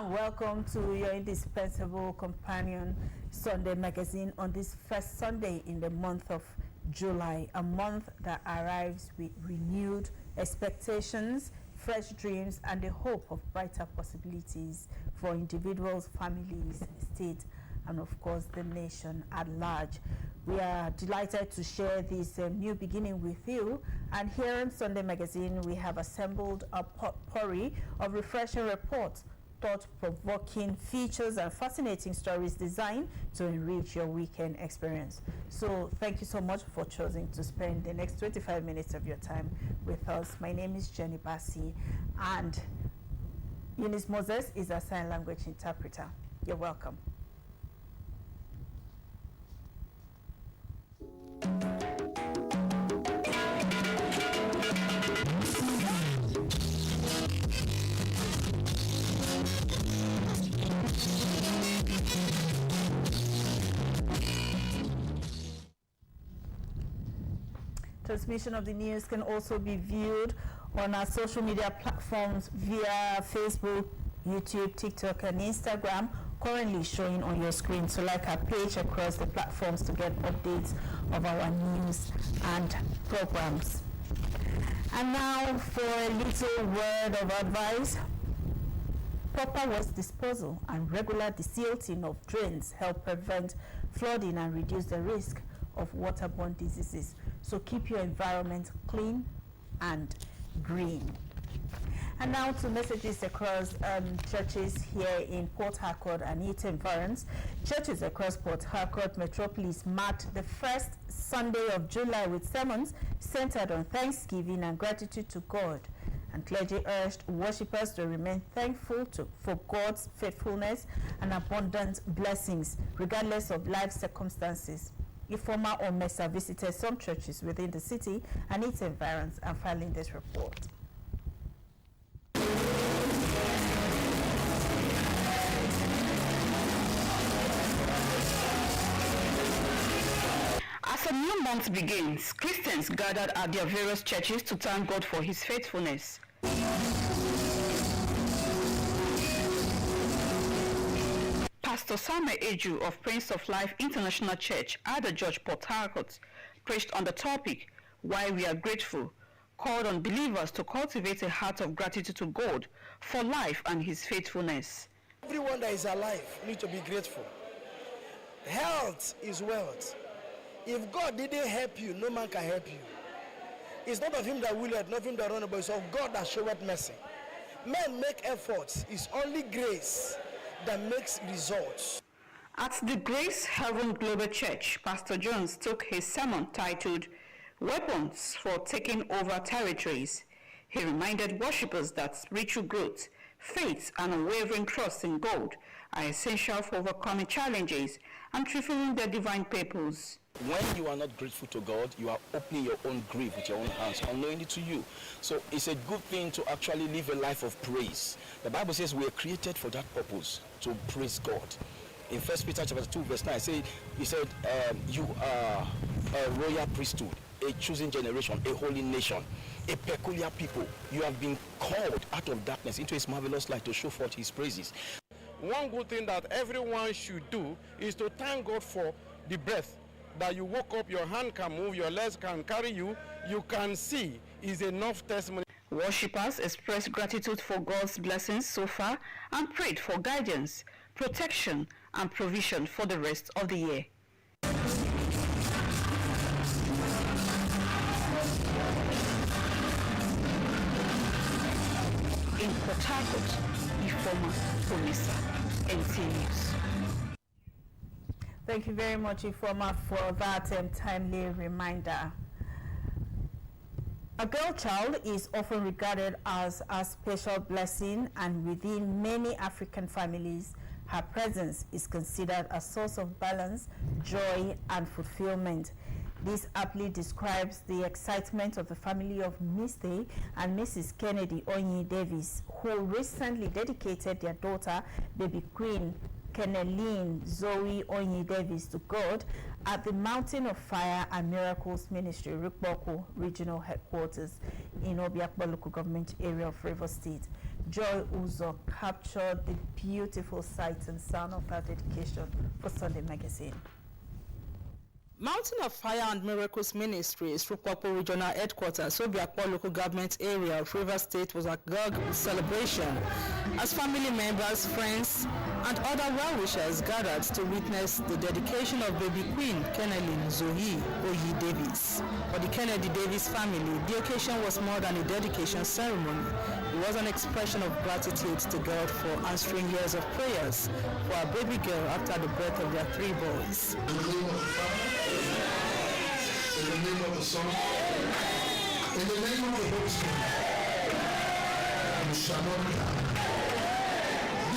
and welcome to your indispensable companion Sunday magazine on this first Sunday in the month of July, a month that arrives with renewed expectations, fresh dreams, and the hope of brighter possibilities for individuals, families, state, and of course the nation at large. We are delighted to share this new beginning with you, and here on Sunday Magazine we have assembled a potpourri of refreshing reports, thought-provoking features, and fascinating stories designed to enrich your weekend experience. So thank you so much for choosing to spend the next 25 minutes of your time with us. My name is Jenny Bassi, and Eunice Moses is a sign language interpreter. You're welcome. Transmission of the news can also be viewed on our social media platforms via Facebook, YouTube, TikTok, and Instagram, currently showing on your screen. So like our page across the platforms to get updates of our news and programs. And now for a little word of advice. Proper waste disposal and regular desilting of drains help prevent flooding and reduce the risk of waterborne diseases. So keep your environment clean and green. And now to messages across churches here in Port Harcourt and its environs. Churches across Port Harcourt metropolis marked the first Sunday of July with sermons centered on thanksgiving and gratitude to God. And clergy urged worshippers to remain thankful for God's faithfulness and abundant blessings, regardless of life circumstances. Informa Omesa visited some churches within the city and its environs and filing this report. As a new month begins, Christians gathered at their various churches to thank God for His faithfulness. Pastor Samuel Eju of Prince of Life International Church, Ada George, Port Harcourt, preached on the topic, Why We Are Grateful, called on believers to cultivate a heart of gratitude to God for life and His faithfulness. Everyone that is alive needs to be grateful. Health is wealth. If God didn't help you, no man can help you. It's not of him that willeth, not of him that runneth, but it's of God that showeth mercy. Men make efforts. It's only grace that makes results. At the Grace Heaven Global Church, Pastor Jones took his sermon titled Weapons for Taking Over Territories. He reminded worshippers that spiritual growth, faith, and unwavering trust in God are essential for overcoming challenges and fulfilling their divine purpose. When you are not grateful to God, you are opening your own grave with your own hands, unknowingly to you. So it's a good thing to actually live a life of praise. The Bible says we are created for that purpose, to praise God. In 1 Peter chapter 2 verse 9, he said, you are a royal priesthood, a chosen generation, a holy nation, a peculiar people. You have been called out of darkness into His marvelous light to show forth His praises. One good thing that everyone should do is to thank God for the breath that you woke up, your hand can move, your legs can carry you, you can see, is enough testimony. Worshippers expressed gratitude for God's blessings so far and prayed for guidance, protection, and provision for the rest of the year. In Port Harcourt, Ifoma Omesa, NT News. Thank you very much, Informa, for that timely reminder. A girl child is often regarded as a special blessing, and within many African families, her presence is considered a source of balance, joy, and fulfillment. This aptly describes the excitement of the family of Mr. and Mrs. Kennedy Onyi Davis, who recently dedicated their daughter, baby queen Keneline Zoe Onyi Davis, to God at the Mountain of Fire and Miracles Ministry, Rukboko Regional Headquarters in Obiakpo Local Government Area of Rivers State. Joy Uzo captured the beautiful sights and sound of her dedication for Sunday Magazine. Mountain of Fire and Miracles Ministries, Rukwapo Regional Headquarters, Obiakpo Local Government Area of Rivers State was agog with celebration as family members, friends, and other well-wishers gathered to witness the dedication of baby queen Kennedy Zoe Oyi Davis. For the Kennedy Davis family, the occasion was more than a dedication ceremony. It was an expression of gratitude to God for answering years of prayers for our baby girl after the birth of their 3 boys. In the name of the Son, in the name of the Holy Spirit, you shall not die.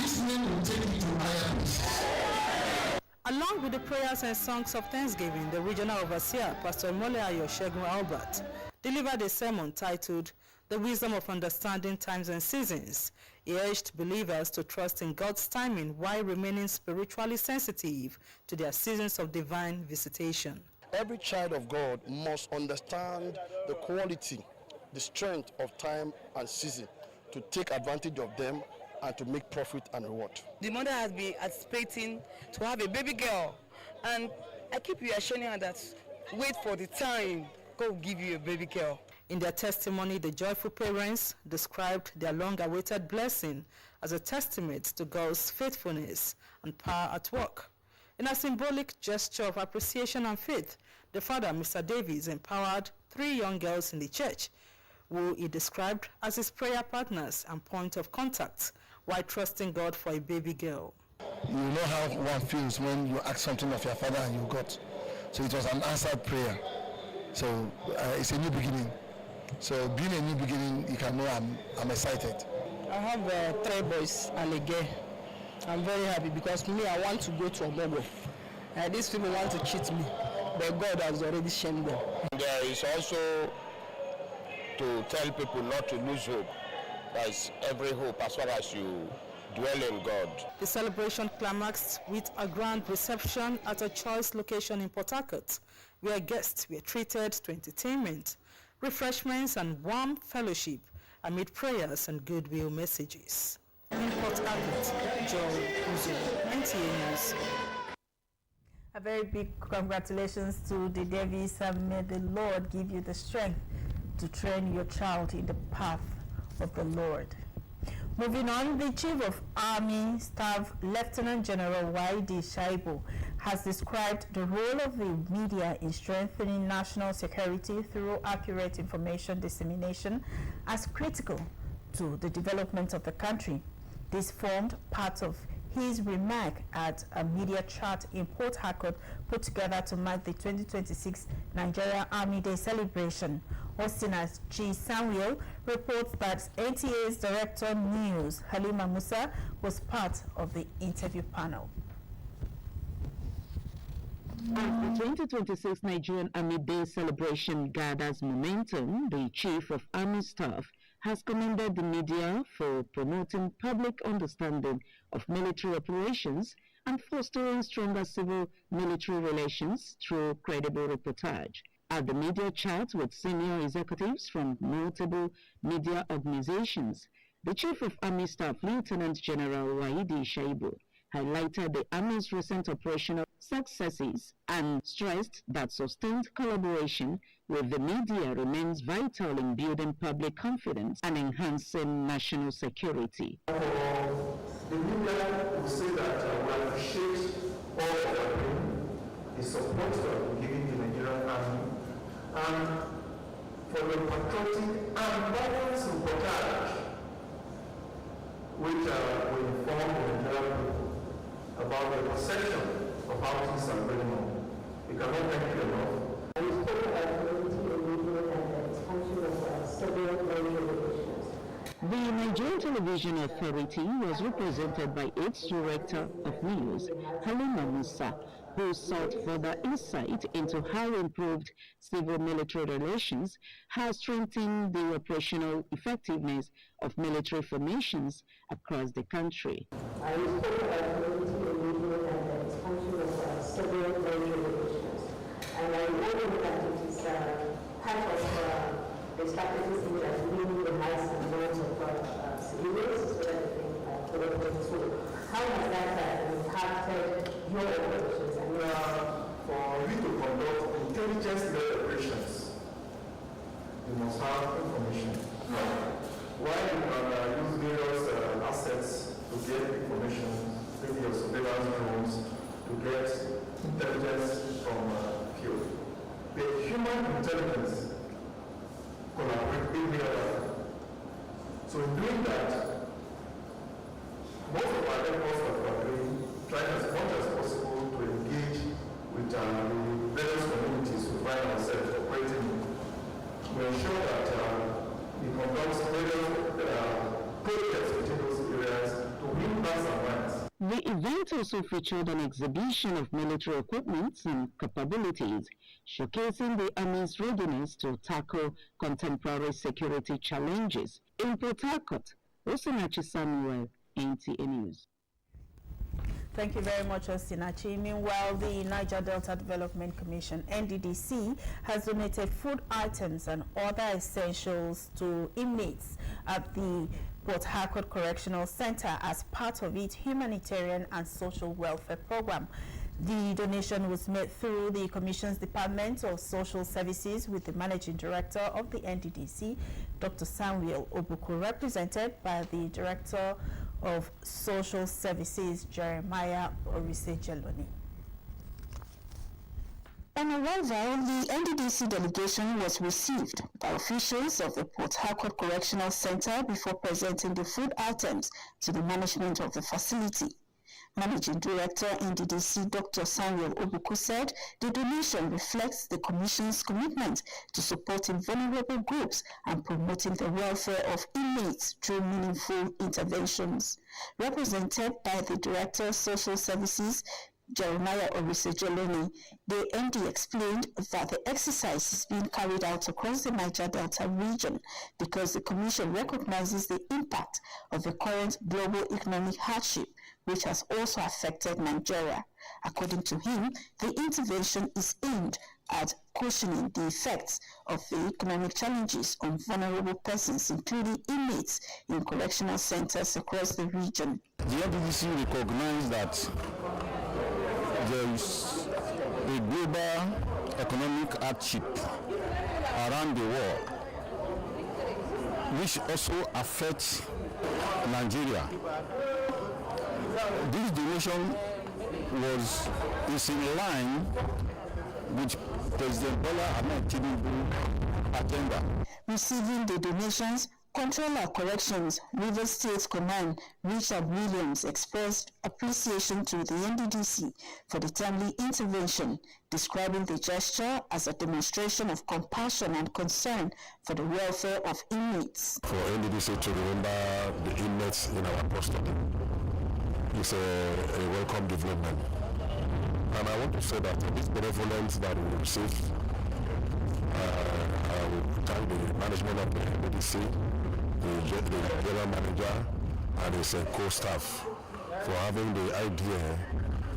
This name will take you to higher places. Along with the prayers and songs of thanksgiving, the regional overseer, Pastor Moleayo Shegun Albert, delivered a sermon titled The Wisdom of Understanding Times and Seasons. He urged believers to trust in God's timing while remaining spiritually sensitive to their seasons of divine visitation. Every child of God must understand the quality, the strength of time and season to take advantage of them and to make profit and reward. The mother has been anticipating to have a baby girl, and I keep reassuring her that wait for the time, God will give you a baby girl. In their testimony, the joyful parents described their long-awaited blessing as a testament to God's faithfulness and power at work. In a symbolic gesture of appreciation and faith, the father, Mr. Davies, empowered 3 young girls in the church, who he described as his prayer partners and point of contact, while trusting God for a baby girl. You know how one feels when you ask something of your father and you got. So it was an answered prayer. So it's a new beginning. So being a new beginning, you can know I'm excited. I have 3 boys and a girl. I'm very happy because me, I want to go to Omogo. These people want to cheat me, but God has already shamed them. There is also to tell people not to lose hope. There is every hope as far as you dwell in God. The celebration climaxed with a grand reception at a choice location in Port Harcourt, where guests were treated to entertainment, refreshments, and warm fellowship amid prayers and goodwill messages. In Port Harcourt, Joel Uzo, NTA News. A very big congratulations to the Davies, and may the Lord give you the strength to train your child in the path of the Lord. Moving on, the Chief of Army Staff, Lieutenant General Y.D. Shaibu, has described the role of the media in strengthening national security through accurate information dissemination as critical to the development of the country. This formed part of his remark at a media chat in Port Harcourt put together to mark the 2026 Nigeria Army Day celebration. Austin's G. Samuel reports that NTA's Director News, Halima Musa, was part of the interview panel. As the 2026 Nigerian Army Day celebration gathers momentum, the Chief of Army Staff has commended the media for promoting public understanding of military operations and fostering stronger civil-military relations through credible reportage. At the media chat with senior executives from notable media organizations, the Chief of Army Staff, Lieutenant General Waidi Shaibu, highlighted the Army's recent operational successes and stressed that sustained collaboration with the media remains vital in building public confidence and enhancing national security. For the media, we say that we appreciate all that are doing, the support that we're giving the Nigerian Army, and for the patriotic and balanced reportage, which will inform the Nigerian people about the perception of how things are going on. We cannot thank you enough. The Nigerian Television Authority was represented by its Director of News, Halima Musa, who sought further insight into how improved civil-military relations has strengthened the operational effectiveness of military formations across the country. I spoke about community engagement and the expansion of civil military relations. And I know that it is part of the strategies in that we will have some amount of civilians, so how has that impacted your operations? For you to conduct intelligence-led operations, you must have information. While you can use various assets to get information, maybe your surveillance drones, to get intelligence from field. The human intelligence collaborates with the other. So in doing that, most of our efforts that we are doing, trying as much as possible to engage with the various communities we find ourselves operating in, to ensure that we conduct various projects within those areas to win back our rights. The event also featured an exhibition of military equipment and capabilities, showcasing the Army's readiness to tackle contemporary security challenges. In Port Harcourt, Osinachi Samuel, NTA News. Thank you very much, Osinachi. Meanwhile, the Niger Delta Development Commission, NDDC, has donated food items and other essentials to inmates at the Port Harcourt Correctional Center as part of its humanitarian and social welfare program. The donation was made through the Commission's Department of Social Services with the Managing Director of the NDDC, Dr. Samuel Obuku, represented by the Director of Social Services, Jeremiah Orise-Jeloni. On arrival, the NDDC delegation was received by officials of the Port Harcourt Correctional Center before presenting the food items to the management of the facility. Managing Director NDDC Dr. Samuel Obuku said the donation reflects the Commission's commitment to supporting vulnerable groups and promoting the welfare of inmates through meaningful interventions. Represented by the Director of Social Services, Jeremiah Orise-Jeloni, the MD explained that the exercise is being carried out across the Niger Delta region because the Commission recognizes the impact of the current global economic hardship, which has also affected Nigeria. According to him, the intervention is aimed at cushioning the effects of the economic challenges on vulnerable persons, including inmates in correctional centers across the region. The NDDC recognized that there is a global economic hardship around the world, which also affects Nigeria. This donation is in line with President Bola Ahmed Tinubu's agenda. Receiving the donations, Controller Corrections, Rivers State Command, Richard Williams, expressed appreciation to the NDDC for the timely intervention, describing the gesture as a demonstration of compassion and concern for the welfare of inmates. For NDDC to remember the inmates in our custody is a welcome development. And I want to say that this benevolence that we receive, I will thank the management of the NDDC, the general manager, and his co-staff for having the idea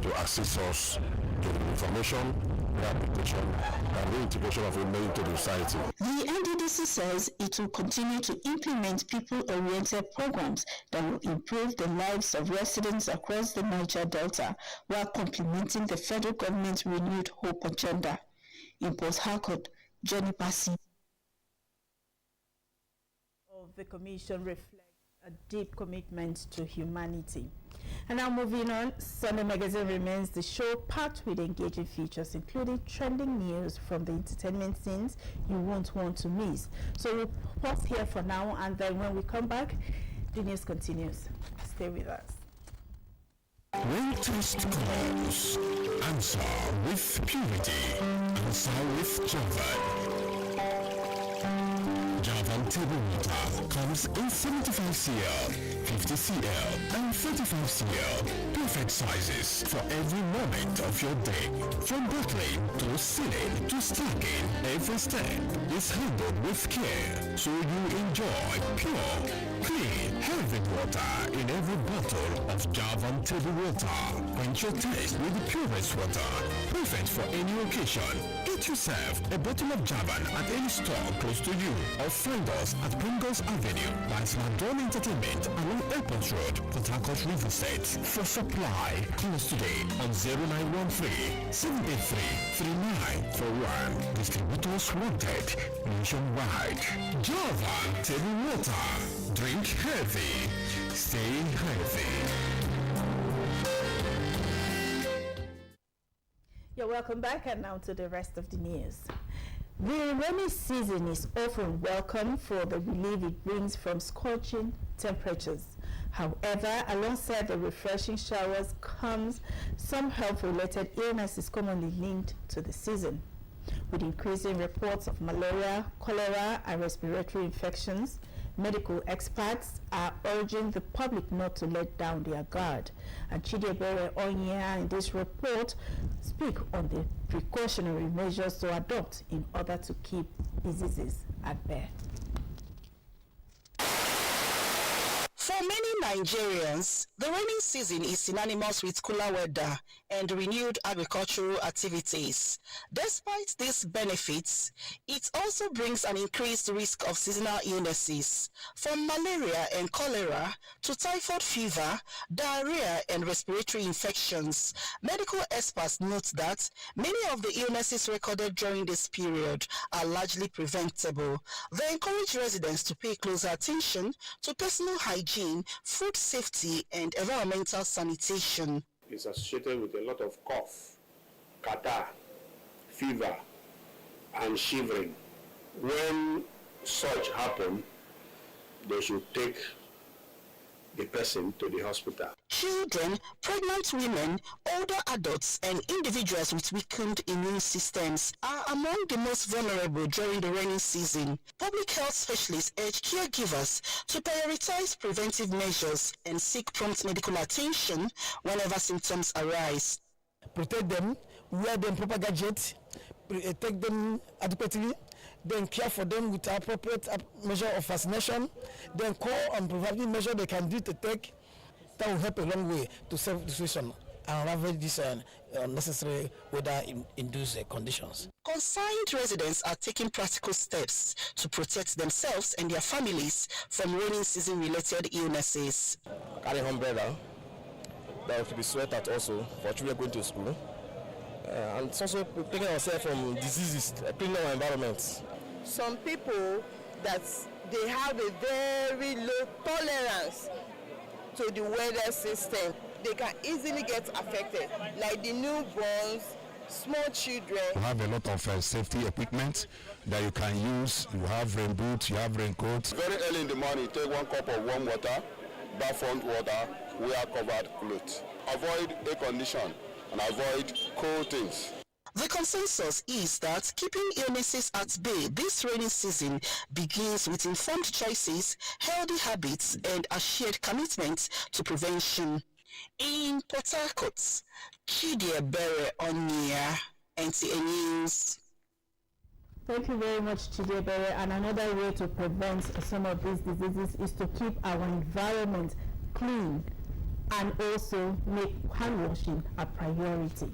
to assist us in information, rehabilitation, and reintegration of inmates into the society. The NDDC says it will continue to implement people-oriented programs that will improve the lives of residents across the Niger Delta while complementing the federal government's renewed hope agenda. In Port Harcourt, Jenny Passy. The Commission reflects a deep commitment to humanity. And now moving on, Sunday Magazine remains the show packed with engaging features, including trending news from the entertainment scenes you won't want to miss. So we'll pause here for now, and then when we come back, the news continues. Stay with us. When test calls, answer with purity, answer with Javan. Javan table water comes in 75 cl, 50 cl, and 35 cl. Perfect sizes for every moment of your day. From bottling to sealing to stacking, every step is handled with care, so you enjoy pure Clean, healthy water in every bottle of Javan table water. Quench your taste with the purest water. Perfect for any occasion. Get yourself a bottle of Javan at any store close to you or find us at Pringles Avenue by Smadon Entertainment along Airport Road, Port Harcourt, River State. For supply, call us today on 0913-783-3941. Distributors wanted nationwide. Javan table water. Drink healthy. Stay healthy. You're welcome back, and now to the rest of the news. The rainy season is often welcome for the relief it brings from scorching temperatures. However, alongside the refreshing showers comes some health-related illnesses commonly linked to the season. With increasing reports of malaria, cholera, and respiratory infections, medical experts are urging the public not to let down their guard. And Chidiebere Onyea in this report speak on the precautionary measures to adopt in order to keep diseases at bay. For many Nigerians, the rainy season is synonymous with cooler weather and renewed agricultural activities. Despite these benefits, it also brings an increased risk of seasonal illnesses, from malaria and cholera to typhoid fever, diarrhea, and respiratory infections. Medical experts note that many of the illnesses recorded during this period are largely preventable. They encourage residents to pay closer attention to personal hygiene, food safety, and environmental sanitation. It's associated with a lot of cough, catarrh, fever, and shivering. When such happen, they should take the person to the hospital. Children, pregnant women, older adults, and individuals with weakened immune systems are among the most vulnerable during the rainy season. Public health specialists urge caregivers to prioritize preventive measures and seek prompt medical attention whenever symptoms arise. Protect them, wear them proper gadgets, take them adequately, then care for them with appropriate measure of vaccination, then call on preventive measure they can do to take. That will help a long way to save the situation and avoid these unnecessary weather-induced conditions. Concerned residents are taking practical steps to protect themselves and their families from rainy season-related illnesses. Carrying umbrella, that have to be sweated also for children going to school. And it's also protecting ourselves from diseases, cleaning our environment. Some people that they have a very low tolerance to the weather system, they can easily get affected, like the newborns, small children. You have a lot of safety equipment that you can use. You have rain boots, you have raincoats. Very early in the morning, take 1 cup of warm water, bath front water, wear covered clothes. Avoid air condition and avoid cold things. The consensus is that keeping illnesses at bay this rainy season begins with informed choices, healthy habits, and a shared commitment to prevention. In Port Harcourt, Chidiebere Onyea, NTA News. Thank you very much, Chidiebere. And another way to prevent some of these diseases is to keep our environment clean and also make hand washing a priority.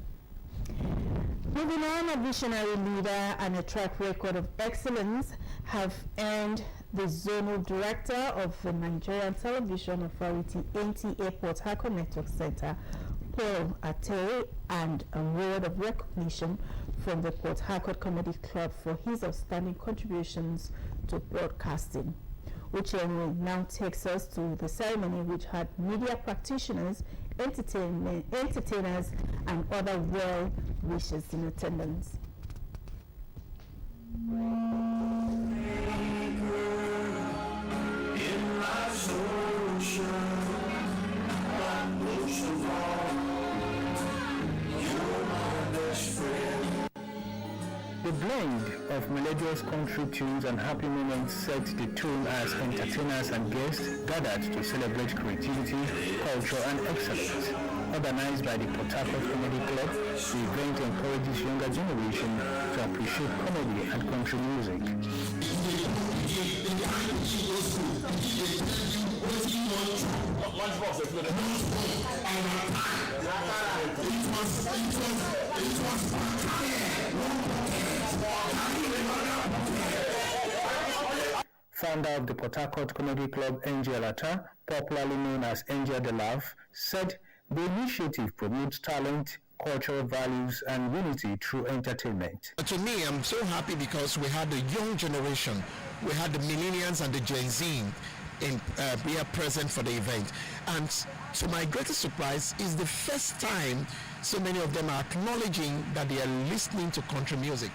Moving on, a visionary leader and a track record of excellence have earned the Zonal Director of the Nigerian Television Authority NTA Port Harcourt Network Center, Paul Ate, and a word of recognition from the Port Harcourt Comedy Club for his outstanding contributions to broadcasting. Uchenwe now takes us to the ceremony, which had media practitioners, entertainers, and other well-wishers in attendance. The blend of melodious country tunes and happy moments set the tone as entertainers and guests gathered to celebrate creativity, culture, and excellence. Organized by the Port Harcourt Comedy Club, the event encourages younger generation to appreciate comedy and country music. lunchbox exploded. Founder of the Port Harcourt Comedy Club, Angel Atta, popularly known as Angel the Laugh, said the initiative promotes talent, cultural values, and unity through entertainment. To me, I'm so happy because we had the young generation, we had the millennials and the Gen Z here present for the event. And to my greatest surprise, is the first time so many of them are acknowledging that they are listening to country music.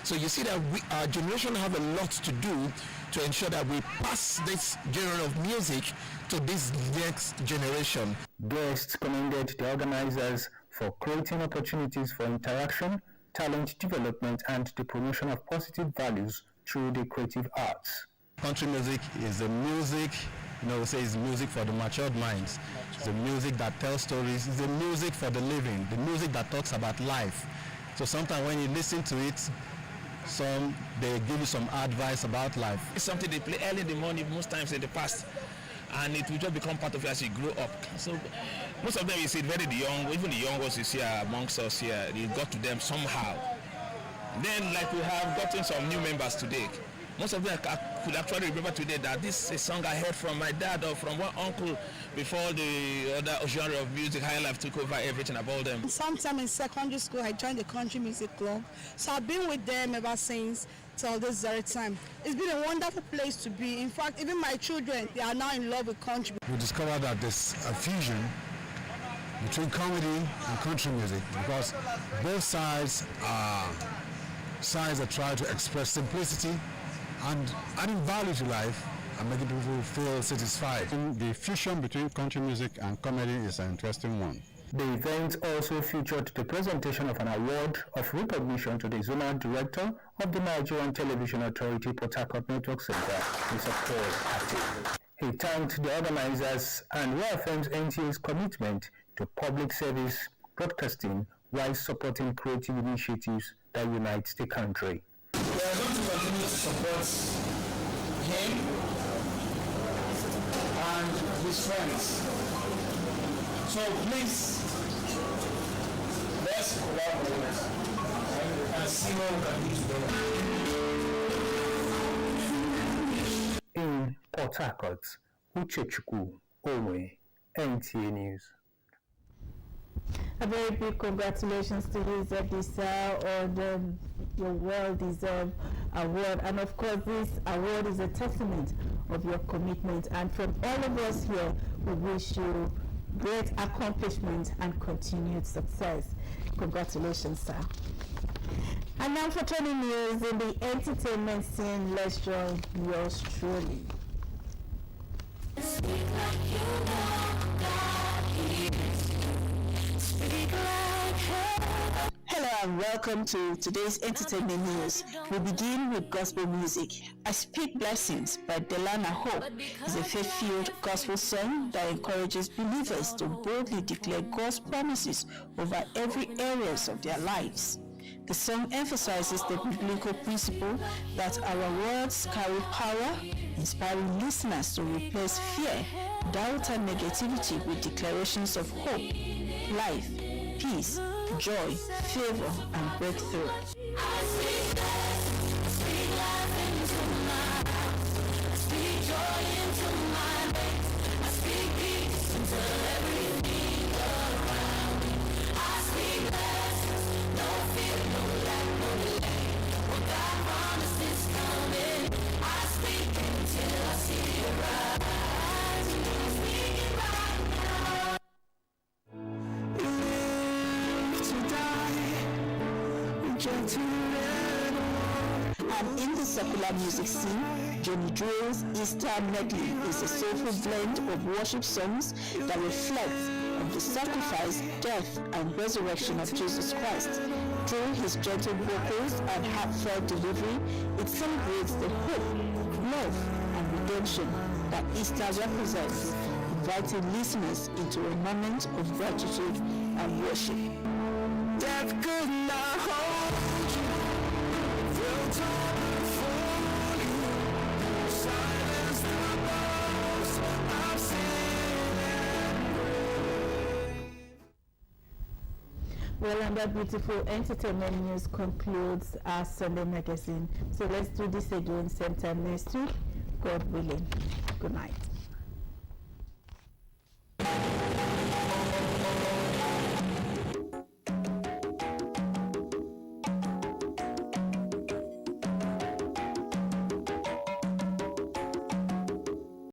So you see that our generation have a lot to do to ensure that we pass this genre of music to this next generation. Guests commended the organizers for creating opportunities for interaction, talent development, and the promotion of positive values through the creative arts. Country music is the music, we say it's music for the matured minds. It's the music that tells stories. It's the music for the living, the music that talks about life. So sometimes when you listen to it, they give you some advice about life. It's something they play early in the morning most times in the past, and it will just become part of you as you grow up. So most of them, you see very young, even the young ones you see amongst us here, it got to them somehow. Then like we have gotten some new members today. Most of them could actually remember today that this is a song I heard from my dad or from one uncle before the other genre of music, high life, took over everything about them. Sometime in secondary school, I joined the country music club. So I've been with them ever since till this very time. It's been a wonderful place to be. In fact, even my children, they are now in love with country. We discovered that there's a fusion between comedy and country music because both sides are sides that try to express simplicity and adding value to life and making people feel satisfied. The fusion between country music and comedy is an interesting one. The event also featured the presentation of an award of recognition to the Zonal Director of the Nigerian Television Authority Port Harcourt Network Center, Mr. Paul Ati. He thanked the organizers and reaffirmed NTA's commitment to public service broadcasting while supporting creative initiatives that unite the country. We are going to continue to support him and his friends. So please, let's collaborate and see what we can do together. In Port Harcourt, Uchechukwu Onwe, NTA News. A very big congratulations to you, Zebisa, on your well-deserved award. And of course, this award is a testament of your commitment. And from all of us here, we wish you great accomplishment and continued success. Congratulations, sir. And now for trending news in the entertainment scene, let's join yours truly. Speak like you know God hears you. Speak like heaven. Hello and welcome to today's entertainment news. We begin with gospel music. I Speak Blessings by Delana Hope is a faith-filled gospel song that encourages believers to boldly declare God's promises over every areas of their lives. The song emphasizes the biblical principle that our words carry power, inspiring listeners to replace fear, doubt, and negativity with declarations of hope, life, peace, joy, favor, and breakthrough. I speak life into my house. I speak joy into my days. I speak peace into everything around me. I speak blessings, no fear, no lack, no delay. What God promised is coming. I speak until I see it rise. I'm speaking right now. And in the secular music scene, Johnny Drill's Easter Medley is a soulful blend of worship songs that reflect on the sacrifice, death, and resurrection of Jesus Christ. Through his gentle vocals and heartfelt delivery, it celebrates the hope, love, and redemption that Easter represents, inviting listeners into a moment of gratitude and worship. Death could not hold you. Built on before you. Silence the boast of sin Well, and that beautiful entertainment news concludes our Sunday magazine. So let's do this again same time next week, God willing. Good night.